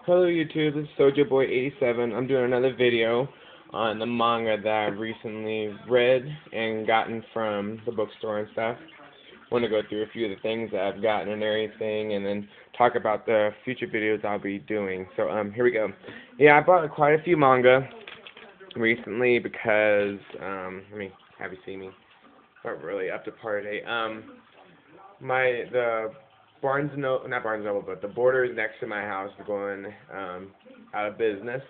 Hello YouTube, this is Sojo Boy 87. I'm doing another video on the manga that I've recently read and gotten from the bookstore and stuff. Want to go through a few of the things that I've gotten and everything, and then talk about the future videos I'll be doing. So here we go. Yeah, I bought quite a few manga recently because let me have you see me. Not really up to par today. The not Barnes Noble, but the Borders next to my house are going out of business.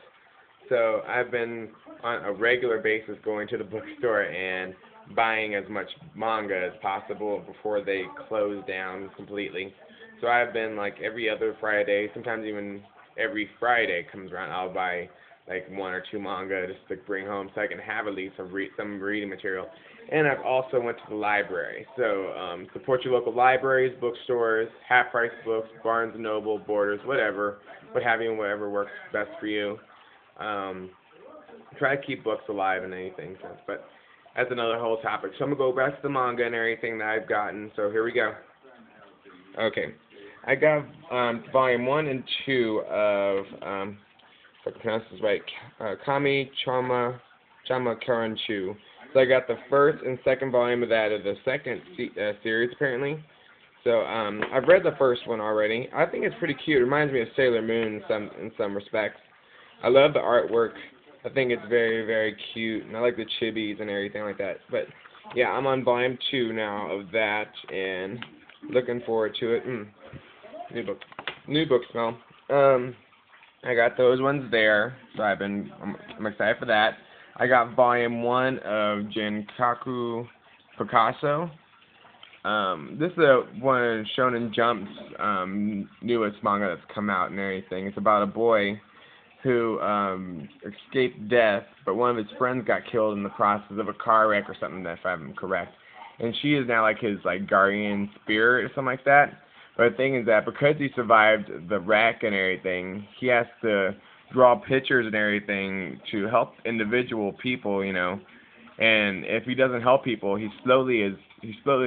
So I've been on a regular basis going to the bookstore and buying as much manga as possible before they close down completely. So I've been like every other Friday, sometimes even every Friday comes around, I'll buy like one or two manga just to bring home so I can have at least some reading material. And I've also went to the library. So support your local libraries, bookstores, half-price books, Barnes & Noble, Borders, whatever, what have you, and whatever works best for you. Try to keep books alive and anything. But that's another whole topic. So I'm going to go back to the manga and everything that I've gotten. So here we go. Okay. I got volume 1 and 2 of, if I can pronounce this right, Kami Chama Karanchu. So I got the first and second volume of that of the second series apparently. So I've read the first one already. I think it's pretty cute. It reminds me of Sailor Moon in some respects. I love the artwork. I think it's very, very cute, and I like the chibis and everything like that. But yeah, I'm on volume 2 now of that, and looking forward to it. New book smell. I got those ones there, so I'm excited for that. I got volume 1 of Genkaku Picasso. This is one of Shonen Jump's newest manga that's come out and everything. It's about a boy who escaped death, but one of his friends got killed in the process of a car wreck or something, if I'm correct. And she is now like his guardian spirit or something like that. But the thing is that because he survived the wreck and everything, he has to draw pictures and everything to help individual people, you know. And if he doesn't help people, he slowly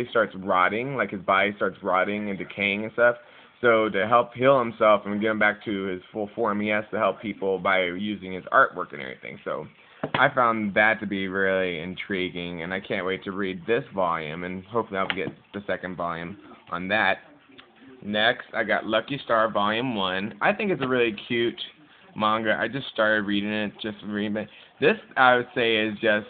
starts rotting, like his body starts rotting and decaying and stuff. So to help heal himself and get him back to his full form, he has to help people by using his artwork and everything. So I found that to be really intriguing, and I can't wait to read this volume, and hopefully I'll get the second volume on that. Next, I got Lucky Star Volume 1. I think it's a really cute manga. I just started reading it, This, I would say, is just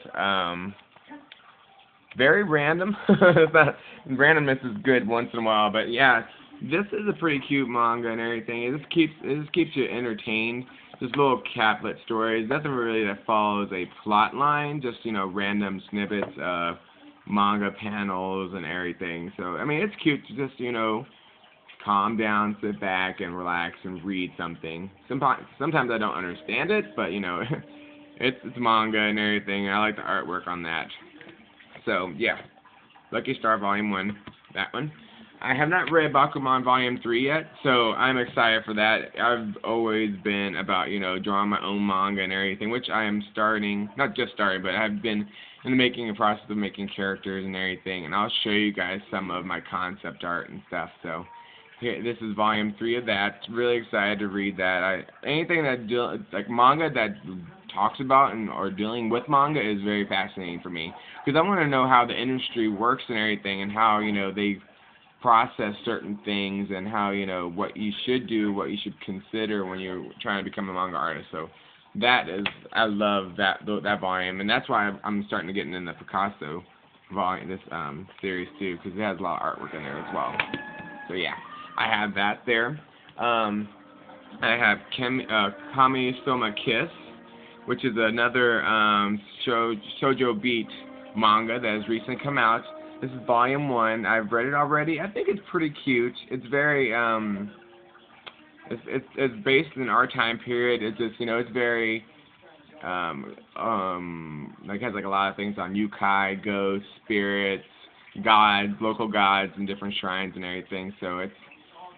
very random. Randomness is good once in a while, but yeah, this is a pretty cute manga and everything. It just keeps you entertained. Just little caplet stories. Nothing really that follows a plot line. Just, you know, random snippets of manga panels and everything. So I mean, it's cute to just, you know, calm down, sit back, and relax and read something. Sometimes I don't understand it, but you know, it's manga and everything. And I like the artwork on that. So yeah, Lucky Star Volume 1, that one. I have not read Bakuman Volume 3 yet, so I'm excited for that. I've always been about, you know, drawing my own manga and everything, which I am starting, not just starting, but I've been in the process of making characters and everything, and I'll show you guys some of my concept art and stuff. So here, this is Volume 3 of that. Really excited to read that. Anything that like manga that talks about or dealing with manga is very fascinating for me, because I want to know how the industry works and everything, and how, you know, they process certain things, and how, you know, what you should do, what you should consider when you're trying to become a manga artist. So I love that volume, and that's why I'm starting to get into the Picasso volume, this series too, because it has a lot of artwork in there as well. So yeah, I have that there. I have Kami Soma Kiss, which is another shoujo beat manga that has recently come out. This is Volume 1. I've read it already. I think it's pretty cute. It's very it's based in our time period. It's just, you know, it's very like, has like a lot of things on yokai, ghosts, spirits, gods, local gods, and different shrines and everything. So it's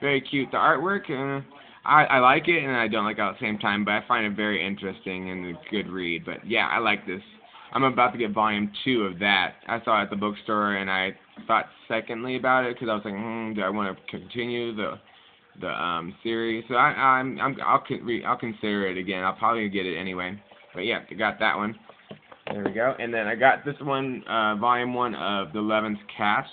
very cute. The artwork, I like it and I don't like it at the same time, but I find it very interesting and a good read. But yeah, I like this. I'm about to get Volume 2 of that. I saw it at the bookstore, and I thought secondly about it, because I was like, do I want to continue the series. So I'll consider it again. I'll probably get it anyway. But yeah, I got that one. There we go. And then I got this one, volume 1 of the 11th Cast.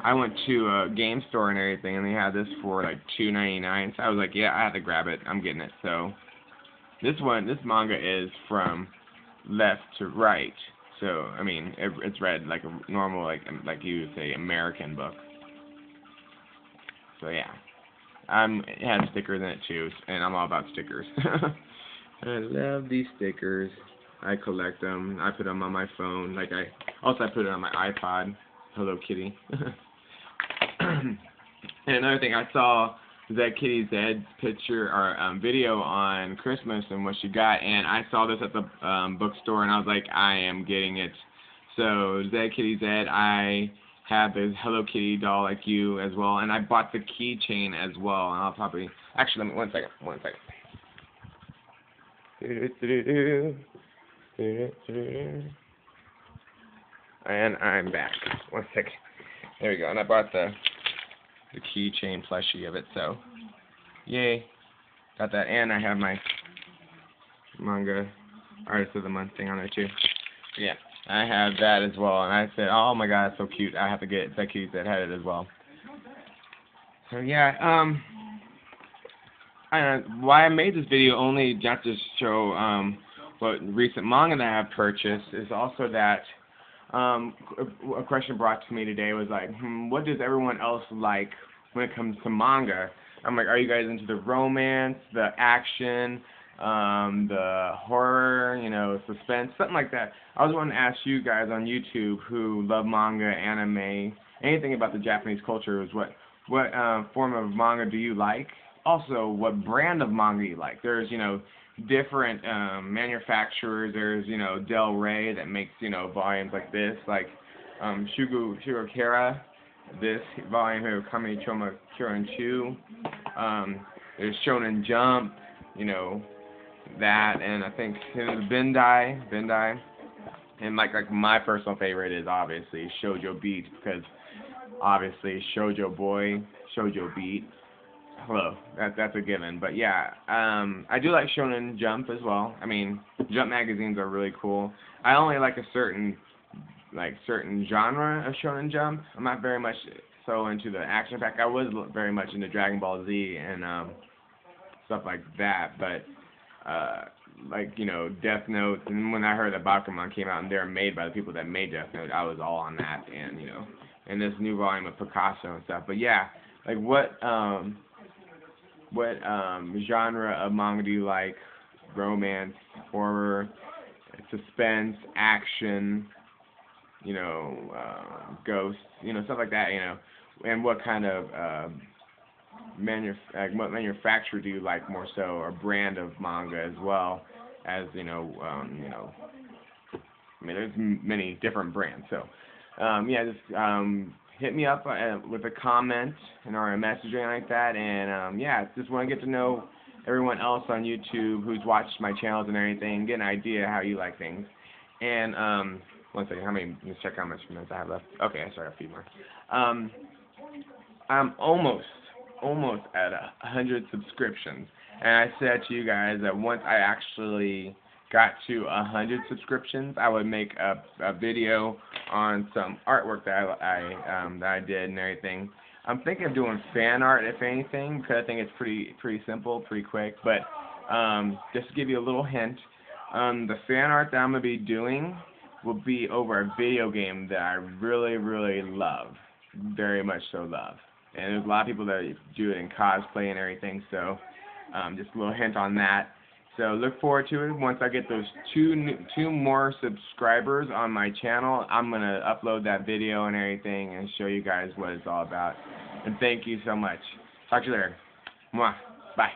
I went to a game store and everything, and they had this for like $2.99. So I was like, yeah, I have to grab it. I'm getting it. So this manga is from left to right. So I mean, it's read like a normal, like you would say, American book. So yeah, it has stickers in it too, and I'm all about stickers. I love these stickers. I collect them. I put them on my phone. I put it on my iPod. Hello Kitty. And another thing, I saw Zed Kitty Zed's picture or video on Christmas and what she got, and I saw this at the bookstore, and I was like, I am getting it. So Zed Kitty Zed, I have the Hello Kitty doll like you as well, and I bought the keychain as well. And I'll probably actually, one second. And I'm back. One second. There we go. And I bought the keychain plushie of it, so yay. Got that, and I have my manga artist of the month thing on there too. Yeah, I have that as well, and I said, oh my god, it's so cute. I have to get that cute that had it as well. So yeah, why I made this video only just to show what recent manga that I have purchased is also that a question brought to me today was like, what does everyone else like when it comes to manga? I'm like, are you guys into the romance, the action, the horror, suspense, something like that? I was wanting to ask you guys on YouTube who love manga, anime, anything about the Japanese culture, is what form of manga do you like? Also, what brand of manga you like? There's, different manufacturers. There's, Del Rey that makes, volumes like this, like Shugokara, this volume here, Kami Choma Kyoran Chu. There's Shonen Jump, that, and I think Bendai, and like my personal favorite is obviously Shoujo Beat, because obviously Shoujo Boy, Shoujo Beat. Hello, that's a given. But yeah, I do like Shonen Jump as well. I mean, Jump magazines are really cool. I only like a certain genre of Shonen Jump. I'm not very much so into the action pack. I was very much into Dragon Ball Z and stuff like that. But Death Note. And when I heard that Bakuman came out and they're made by the people that made Death Note, I was all on that. And and this new volume of Picasso and stuff. But yeah, like what genre of manga do you like? Romance, horror, suspense, action, ghosts, stuff like that, and what kind of what manufacturer do you like more so, or brand of manga as well as, I mean, there's many different brands, so, yeah, just, hit me up with a comment or a message or anything like that, and yeah, just want to get to know everyone else on YouTube who's watched my channels and everything, get an idea how you like things. And one second, let's check how much minutes I have left. Okay, I started a few more. I'm almost at 100 subscriptions, and I said to you guys that once I actually got to 100 subscriptions, I would make a video on some artwork that I did and everything. I'm thinking of doing fan art, if anything, because I think it's pretty simple, pretty quick. But just to give you a little hint, the fan art that I'm gonna be doing will be over a video game that I really, really love, very much so love. And there's a lot of people that do it in cosplay and everything. So just a little hint on that. So look forward to it. Once I get those two more subscribers on my channel, I'm going to upload that video and everything and show you guys what it's all about. And thank you so much. Talk to you later. Mwah. Bye.